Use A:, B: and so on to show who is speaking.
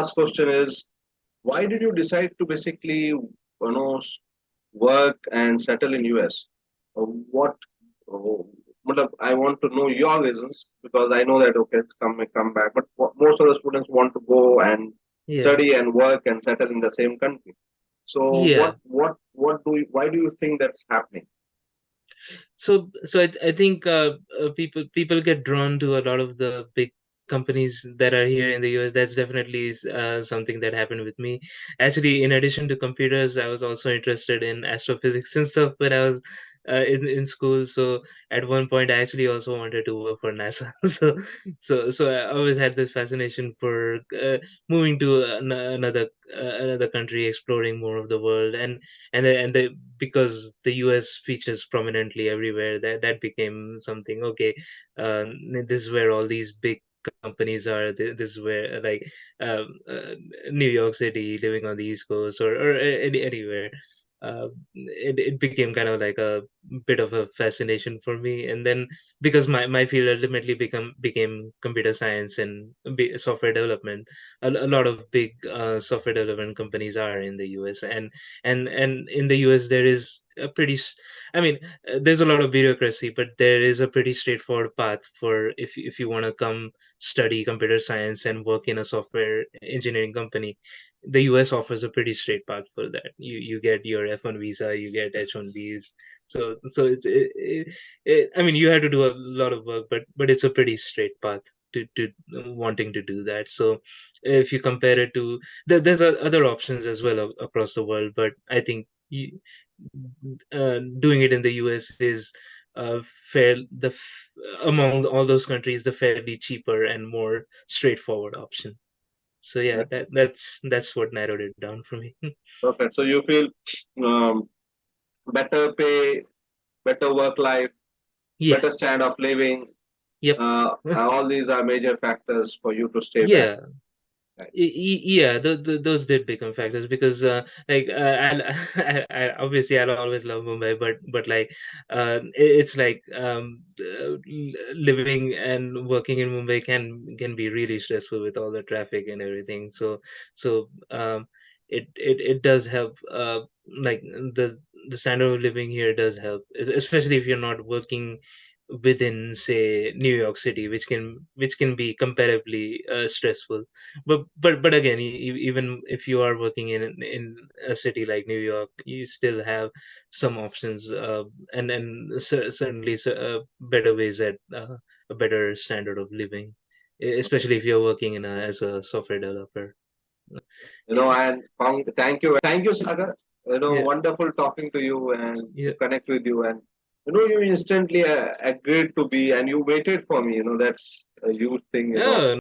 A: last question is, why did you decide to basically, work and settle in US? What? Matlab, I want to know your reasons because I know that okay, some may come back, but most of the students want to go and
B: Yeah.
A: study and work and settle in the same country. So
B: Yeah.
A: why do you think that's happening?
B: So I think people get drawn to a lot of the big companies that are here in the US. That's definitely something that happened with me. Actually, in addition to computers, I was also interested in astrophysics and stuff when I was in school. So at one point, I actually also wanted to work for NASA. So I always had this fascination for moving to another country, exploring more of the world, because the US features prominently everywhere, that became something. Okay, this is where all these big companies are. This is where New York City, living on the East Coast, or anywhere. It became kind of like a bit of a fascination for me, and then because my field ultimately became computer science and software development, a lot of big software development companies are in the US, and in the US there is a I mean, there's a lot of bureaucracy, but there is a pretty straightforward path for if you want to come study computer science and work in a software engineering company. The US offers a pretty straight path for that. You get your F1 visa, you get H1Bs. So I mean, you have to do a lot of work, but it's a pretty straight path to wanting to do that. So if you compare it to there's other options as well across the world, but I think doing it in the US is fair among all those countries, the fairly cheaper and more straightforward option. So yeah,
A: Right?
B: that's what narrowed it down for me.
A: Perfect. So you feel um, better pay, better work life,
B: Yeah.
A: better standard of living.
B: Yep.
A: All these are major factors for you to stay back.
B: Yeah.
A: Right.
B: Yeah, those did become factors because obviously I'll always love Mumbai, but like it's like living and working in Mumbai can be really stressful with all the traffic and everything. So it does help. Like the standard of living here does help, especially if you're not working within, say, New York City, which can be comparably stressful. But again, even if you are working in a city like New York, you still have some options, and certainly better ways at a better standard of living,
A: Okay.
B: especially if you're working as a software developer. Yeah,
A: And thank you, Sagar.
B: yeah,
A: Wonderful talking to you and
B: yeah.
A: to connect with you. And you instantly agreed to be, and you waited for me. That's a huge thing.
B: Oh,